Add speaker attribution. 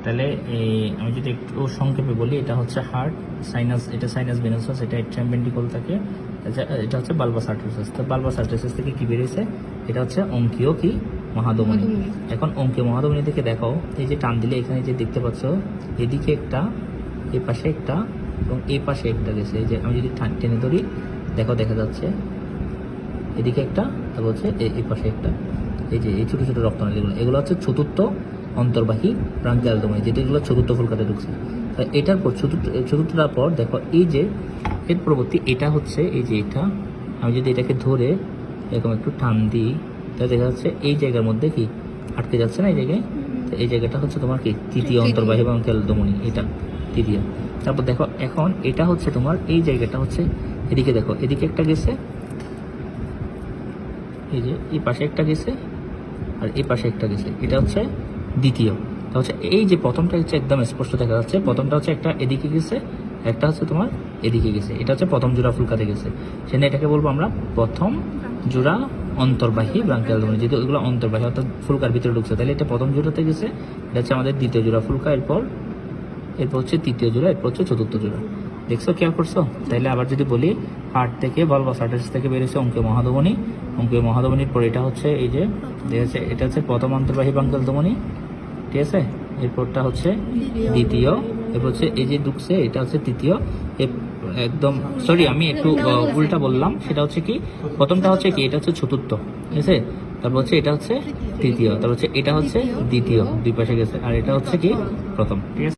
Speaker 1: তাহলে আমি যদি একটু সংক্ষেপে বলি, এটা হচ্ছে হার্ট, সাইনাস, এটা সাইনাস ভেনাসাস, এটা এট্রিয়াম ভেন্ট্রিকল থাকে, এটা হচ্ছে বালবাস আর্টারিয়াস। তো বালবাস আর্টারিয়াস থেকে কি বেরিয়েছে? এটা হচ্ছে অঙ্কীয় কি মহাধমনী। এখন অঙ্কীয় মহাধমনী থেকে দেখো, এই যে টান দিলে এখানে যে দেখতে পাচ্ছ, এদিকে একটা, এই পাশে একটা এবং এই পাশে একটা গেছে। এই যে আমি যদি টেনে ধরি, দেখো দেখা যাচ্ছে এদিকে একটা, তারপর হচ্ছে এই পাশে একটা। এই যে এই ছোটো ছোটো রক্তনালীগুলো, এগুলো হচ্ছে চতুর্থ অন্তর্বাহী ব্রাঙ্কিয়াল ধমনী, যেটা এগুলো চতুর্থ ফুলকাতে ঢুকছে। এটার পর চতুর্থটার পর দেখো, এই যে এর পরবর্তী এটা হচ্ছে, এই যে এটা আমি যদি এটাকে ধরে এরকম একটু টান দিই, তাহলে দেখা যাচ্ছে এই জায়গার মধ্যে কি আটকে যাচ্ছে না এই জায়গায়। তো এই জায়গাটা হচ্ছে তোমার কি তৃতীয় অন্তর্বাহী ব্রাঙ্কিয়াল ধমনী, এটা তৃতীয়। তারপর দেখো এখন এটা হচ্ছে তোমার, এই জায়গাটা হচ্ছে এদিকে, দেখো এদিকে একটা গেছে, এই যে এই পাশে একটা গেছে আর এই পাশে একটা গেছে, এটা হচ্ছে দ্বিতীয়। তা হচ্ছে এই যে প্রথমটা হচ্ছে একদম স্পষ্ট দেখা যাচ্ছে, প্রথমটা হচ্ছে একটা এদিকে গেছে, একটা হচ্ছে তোমার এদিকে গেছে, এটা হচ্ছে প্রথম জোড়া ফুলকাতে গেছে। সেখানে এটাকে বলবো আমরা প্রথম জোড়া অন্তর্বাহী ব্রাঙ্কিয়াল ধমনী, যেহেতু এগুলো অন্তর্বাহী অর্থাৎ ফুলকার ভিতরে ঢুকছে, তাহলে এটা প্রথম জোড়াতে গেছে, এটা হচ্ছে আমাদের দ্বিতীয় জোড়া ফুলকা, এরপর হচ্ছে তৃতীয় জোড়া, এরপর হচ্ছে চতুর্থ জোড়া। দেখছো খেয়াল করছো? তাইলে আবার যদি বলি, হার্ট থেকে বালবাস আর্টারিয়াস থেকে বেরিয়েছে অঙ্কীয় মহাধমনী, অঙ্কীয় মহাধমনীর পর এটা হচ্ছে এই যে দেখেছে, এটা হচ্ছে প্রথম অন্তর্বাহী ব্রাঙ্কিয়াল ধমনী, ঠিক আছে। এরপরটা হচ্ছে দ্বিতীয়, এরপর হচ্ছে এই যে ঢুকছে এটা হচ্ছে তৃতীয়। একদম সরি, আমি একটু উল্টা বললাম, সেটা হচ্ছে কি প্রথমটা হচ্ছে কি এটা হচ্ছে চতুর্থ, ঠিক আছে। তারপর হচ্ছে এটা হচ্ছে তৃতীয়, তারপর হচ্ছে এটা হচ্ছে দ্বিতীয়, দুই পাশে গেছে, আর এটা হচ্ছে কি প্রথম, ঠিক আছে।